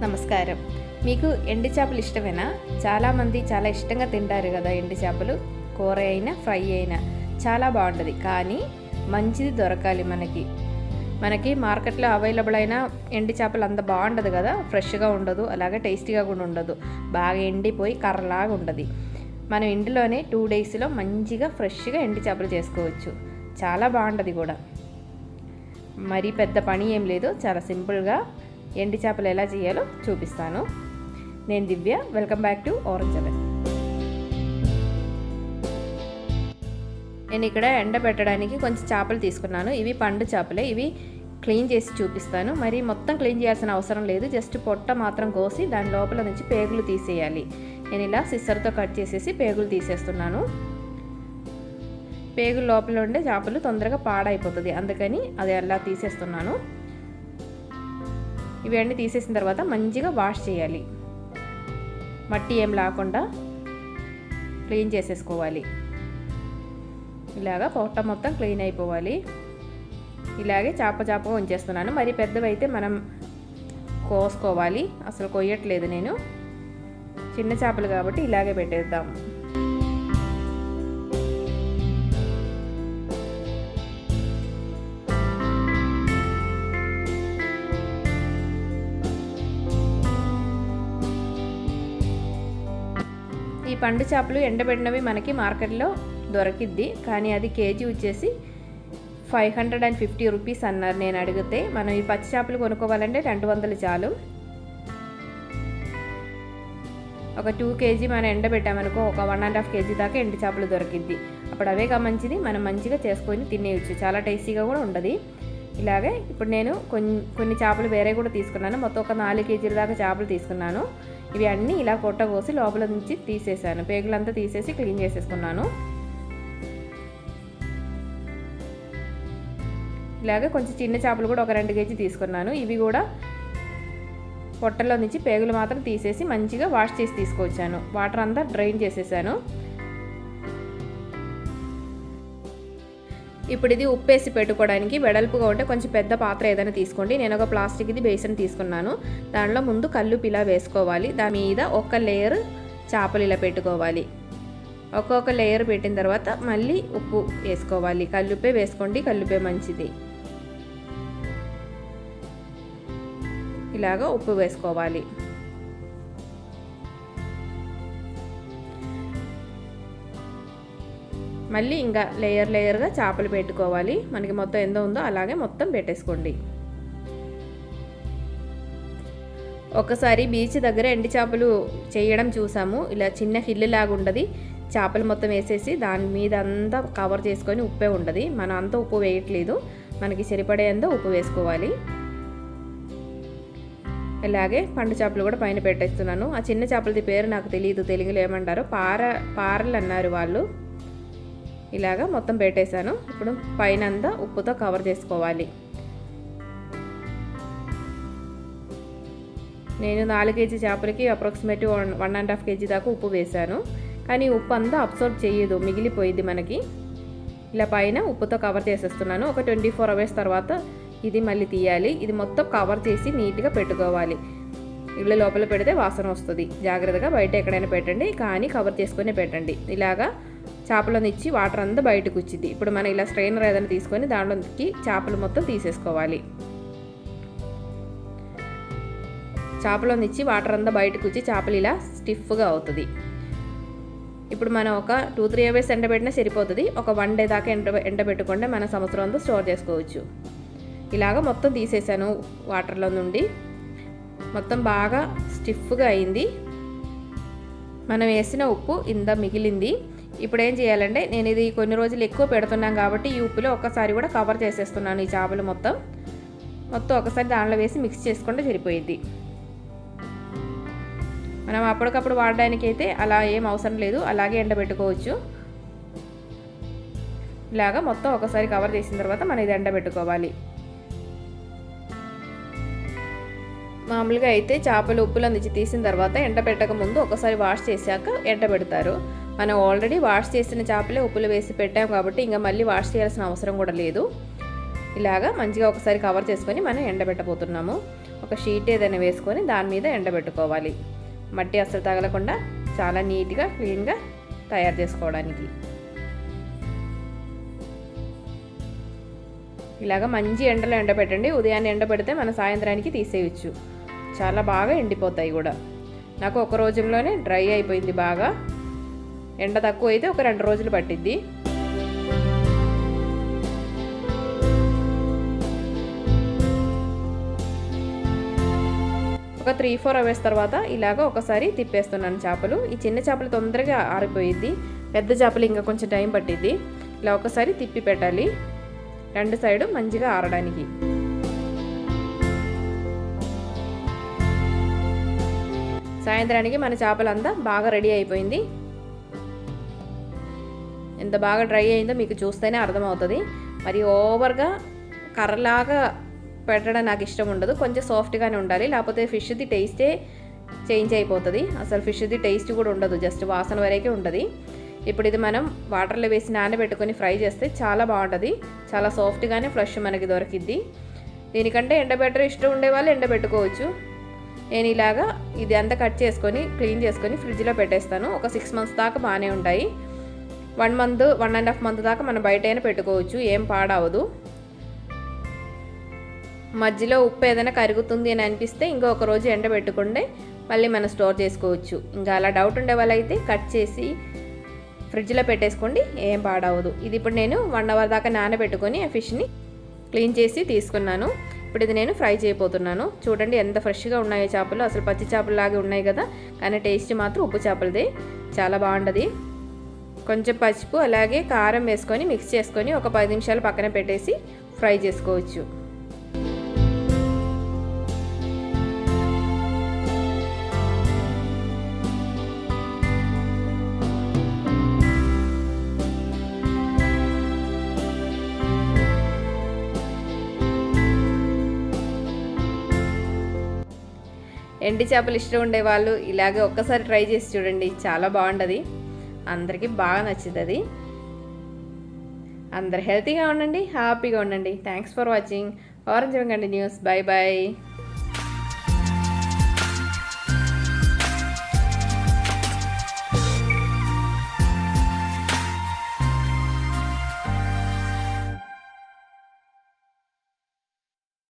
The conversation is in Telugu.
నమస్కారం. మీకు ఎండు చేపలు ఇష్టమేనా? చాలామంది చాలా ఇష్టంగా తింటారు కదా ఎండు చేపలు. కూర అయినా ఫ్రై అయినా చాలా బాగుంటుంది. కానీ మంచిది దొరకాలి మనకి మార్కెట్లో అవైలబుల్ అయిన ఎండు చేపలు అంత బాగుండదు కదా, ఫ్రెష్గా ఉండదు, అలాగే టేస్టీగా కూడా ఉండదు, బాగా ఎండిపోయి కర్రలాగా ఉంటుంది. మనం ఇంటిలోనే 2 డేస్లో మంచిగా ఫ్రెష్గా ఎండు చేపలు చేసుకోవచ్చు. చాలా బాగుంటుంది కూడా. మరీ పెద్ద పని ఏం లేదు, చాలా సింపుల్గా ఎండు చేపలు ఎలా చేయాలో చూపిస్తాను. నేను Divya, welcome back to orange oven. నేను ఇక్కడ ఎండబెట్టడానికి కొంచెం చేపలు తీసుకున్నాను. ఇవి పండు చేపలే. ఇవి క్లీన్ చేసి చూపిస్తాను. మరి మొత్తం క్లీన్ చేయాల్సిన అవసరం లేదు, జస్ట్ పొట్ట మాత్రం కోసి దాని లోపల నుంచి పేగులు తీసేయాలి. నేను ఇలా సిస్సర్తో కట్ చేసేసి పేగులు తీసేస్తున్నాను. పేగులు లోపల ఉండే చేపలు తొందరగా పాడైపోతుంది, అందుకని అది అలా తీసేస్తున్నాను. ఇవన్నీ తీసేసిన తర్వాత మంచిగా వాష్ చేయాలి. మట్టి ఏం లేకుండా క్లీన్ చేసేసుకోవాలి. ఇలాగా పొట్ట మొత్తం క్లీన్ అయిపోవాలి. ఇలాగే చేపగా ఉంచేస్తున్నాను. మరి పెద్దవైతే మనం కోసుకోవాలి. అసలు కొయ్యట్లేదు నేను, చిన్న చేపలు కాబట్టి ఇలాగే పెట్టేద్దాము. ఈ పండు చేపలు ఎండబెట్టినవి మనకి మార్కెట్లో దొరికిద్ది, కానీ అది కేజీ వచ్చేసి 550 రూపీస్ అన్నారు నేను అడిగితే. మనం ఈ పచ్చి చేపలు కొనుక్కోవాలంటే 200 చాలు. ఒక 2 కేజీ మనం ఎండబెట్టామనుకో, ఒక 1.5 కేజీ దాకా ఎండు చేపలు దొరికిద్ది. అప్పుడు అవేగా మంచిది, మనం మంచిగా చేసుకొని తినేయచ్చు, చాలా టేస్టీగా కూడా ఉంటుంది. ఇలాగే ఇప్పుడు నేను కొన్ని చేపలు వేరే కూడా తీసుకున్నాను. మొత్తం ఒక 4 కేజీల దాకా చేపలు తీసుకున్నాను. ఇవి అన్నీ ఇలా పొట్ట కోసి లోపల నుంచి తీసేసాను. పేగులంతా తీసేసి క్లీన్ చేసేసుకున్నాను. ఇలాగే కొంచెం చిన్న చేపలు కూడా ఒక 2 కేజీ తీసుకున్నాను. ఇవి కూడా పొట్టలో నుంచి పేగులు మాత్రం తీసేసి మంచిగా వాష్ చేసి తీసుకొచ్చాను. వాటర్ అంతా డ్రైన్ చేసేసాను. ఇప్పుడు ఇది ఉప్పేసి పెట్టుకోవడానికి వెడల్పుగా ఉంటే కొంచెం పెద్ద పాత్ర ఏదైనా తీసుకోండి. నేను ఒక ప్లాస్టిక్ది బేసన్ తీసుకున్నాను. దాంట్లో ముందు కల్లుపు ఇలా వేసుకోవాలి. దాని మీద ఒక లేయర్ చేపలు ఇలా పెట్టుకోవాలి. ఒక్కొక్క లేయర్ పెట్టిన తర్వాత మళ్ళీ ఉప్పు వేసుకోవాలి. కల్లుపే వేసుకోండి, కల్లుపే మంచిది. ఇలాగా ఉప్పు వేసుకోవాలి. మళ్ళీ ఇంకా లేయర్గా చేపలు పెట్టుకోవాలి. మనకి మొత్తం ఎంత ఉందో అలాగే మొత్తం పెట్టేసుకోండి. ఒకసారి బీచ్ దగ్గర ఎండు చేపలు చేయడం చూసాము. ఇలా చిన్న హిల్లు లాగా ఉండదు, చేపలు మొత్తం వేసేసి దాని మీద అంతా కవర్ చేసుకొని ఉప్పే ఉండదు. మనం అంతా ఉప్పు వేయట్లేదు, మనకి సరిపడేంత ఉప్పు వేసుకోవాలి. ఇలాగే పండు చేపలు కూడా పైన పెట్టేస్తున్నాను. ఆ చిన్న చేపలది పేరు నాకు తెలియదు, తెలుగులో ఏమంటారో, పారలు అన్నారు వాళ్ళు. ఇలాగా మొత్తం పెట్టేశాను. ఇప్పుడు పైన అంతా ఉప్పుతో కవర్ చేసుకోవాలి. నేను 4 కేజీ చేపలకి అప్రాక్సిమేట్ 1.5 కేజీ దాకా ఉప్పు వేశాను. కానీ ఉప్పు అంతా అబ్సర్బ్ చేయదు, మిగిలిపోయింది మనకి. ఇలా పైన ఉప్పుతో కవర్ చేసేస్తున్నాను. ఒక 24 అవర్స్ తర్వాత ఇది మళ్ళీ తీయాలి. ఇది మొత్తం కవర్ చేసి నీట్గా పెట్టుకోవాలి. ఇళ్ళ లోపల పెడితే వాసన వస్తుంది. జాగ్రత్తగా బయట ఎక్కడైనా పెట్టండి, కానీ కవర్ చేసుకొని పెట్టండి. ఇలాగా చేపలను ఇచ్చి వాటర్ అంతా బయటకు వచ్చింది. ఇప్పుడు మనం ఇలా స్ట్రైనర్ ఏదైనా తీసుకొని దాంట్లోకి చేపలు మొత్తం తీసేసుకోవాలి. చేపలను ఇచ్చి వాటర్ అంతా బయటకు వచ్చి చేపలు ఇలా స్టిఫ్గా అవుతుంది. ఇప్పుడు మనం ఒక 2-3 అవర్స్ ఎండబెట్టినా సరిపోతుంది. ఒక 1 డే దాకా ఎండబెట్టుకుంటే మన సంవత్సరం అంతా స్టోర్ చేసుకోవచ్చు. ఇలాగ మొత్తం తీసేసాను. వాటర్లో నుండి మొత్తం బాగా స్టిఫ్గా అయింది. మనం వేసిన ఉప్పు ఇంత మిగిలింది. ఇప్పుడు ఏం చేయాలంటే, నేను ఇది కొన్ని రోజులు ఎక్కువ పెడుతున్నాం కాబట్టి ఈ ఉప్పులో ఒక్కసారి కూడా కవర్ చేసేస్తున్నాను. ఈ చేపలు మొత్తం ఒకసారి దాంట్లో వేసి మిక్స్ చేసుకుంటే సరిపోయింది. మనం అప్పటికప్పుడు వాడడానికి అయితే అలా ఏం అవసరం లేదు, అలాగే ఎండబెట్టుకోవచ్చు. ఇలాగా మొత్తం ఒకసారి కవర్ చేసిన తర్వాత మనం ఇది ఎండబెట్టుకోవాలి. మామూలుగా అయితే చేపలు ఉప్పులో నుంచి తీసిన తర్వాత ఎండబెట్టక ముందు ఒకసారి వాష్ చేశాక ఎండబెడతారు. మనం ఆల్రెడీ వాష్ చేసిన చేపలే ఉప్పులో వేసి పెట్టాం కాబట్టి ఇంకా మళ్ళీ వాష్ చేయాల్సిన అవసరం కూడా లేదు. ఇలాగా మంచిగా ఒకసారి కవర్ చేసుకొని మనం ఎండబెట్టబోతున్నాము. ఒక షీట్ ఏదైనా వేసుకొని దాని మీద ఎండబెట్టుకోవాలి. మట్టి అస్సలు తగలకుండా చాలా నీట్గా క్లీన్గా తయారు చేసుకోవడానికి. ఇలాగ మంచి ఎండలో ఎండబెట్టండి. ఉదయాన్నే ఎండబెడితే మన సాయంత్రానికి తీసేయచ్చు. చాలా బాగా ఎండిపోతాయి కూడా. నాకు ఒక రోజులోనే డ్రై అయిపోయింది బాగా. ఎండ తక్కువ అయితే ఒక 2 రోజులు పట్టిద్ది. ఒక 3-4 అవర్స్ తర్వాత ఇలాగ ఒకసారి తిప్పేస్తున్నాను చేపలు. ఈ చిన్న చేపలు తొందరగా ఆరిపోయిద్ది, పెద్ద చేపలు ఇంకా కొంచెం టైం పట్టిద్ది. ఇలా ఒకసారి తిప్పి పెట్టాలి 2 సైడు మంచిగా ఆరడానికి. సాయంత్రానికి మన చేపలంతా బాగా రెడీ అయిపోయింది. ఎంత బాగా డ్రై అయిందో మీకు చూస్తేనే అర్థమవుతుంది. మరి ఓవర్గా కర్రలాగా పెట్టడం నాకు ఇష్టం ఉండదు. కొంచెం సాఫ్ట్గానే ఉండాలి, లేకపోతే ఫిష్ది టేస్టే చేంజ్ అయిపోతుంది. అసలు ఫిష్ది టేస్ట్ కూడా ఉండదు, జస్ట్ వాసన వరకే ఉంటుంది. ఇప్పుడు ఇది మనం వాటర్లో వేసి నానబెట్టుకొని ఫ్రై చేస్తే చాలా బాగుంటుంది. చాలా సాఫ్ట్గానే ఫ్రెష్ మనకి దొరికిద్ది. దీనికంటే ఎండబెట్టరు ఇష్టం ఉండేవాళ్ళు ఎండబెట్టుకోవచ్చు. నేను ఇలాగా ఇది అంతా కట్ చేసుకొని క్లీన్ చేసుకొని ఫ్రిడ్జ్లో పెట్టేస్తాను. ఒక 6 months దాకా బాగానే ఉంటాయి. 1 month 1.5 month దాకా మనం బయట అయినా పెట్టుకోవచ్చు, ఏం పాడవదు. మధ్యలో ఉప్పు ఏదైనా కరుగుతుంది అని అనిపిస్తే ఇంకొక రోజు ఎండబెట్టుకుంటే మళ్ళీ మనం స్టోర్ చేసుకోవచ్చు. ఇంకా అలా డౌట్ ఉండే వాళ్ళైతే కట్ చేసి ఫ్రిడ్జ్లో పెట్టేసుకోండి, ఏం పాడవదు. ఇది ఇప్పుడు నేను 1 hour దాకా నానబెట్టుకొని ఆ ఫిష్ని క్లీన్ చేసి తీసుకున్నాను. ఇప్పుడు ఇది నేను ఫ్రై చేయబోతున్నాను. చూడండి ఎంత ఫ్రెష్గా ఉన్నాయో చేపలు. అసలు పచ్చి చేపలలాగే ఉన్నాయి కదా, కానీ టేస్ట్ మాత్రం ఉప్పు చేపలదే, చాలా బాగుంటుంది. కొంచెం పసుపు అలాగే కారం వేసుకొని మిక్స్ చేసుకొని ఒక 10 నిమిషాలు పక్కన పెట్టేసి ఫ్రై చేసుకోవచ్చు. ఎండి చేపలు ఇష్టం ఉండేవాళ్ళు ఇలాగే ఒక్కసారి ట్రై చేసి చూడండి, చాలా బాగుంటుంది. అందరికీ బాగా నచ్చుతుంది. అందరు హెల్తీగా ఉండండి, హ్యాపీగా ఉండండి. Thanks for watching orange continues. Bye bye.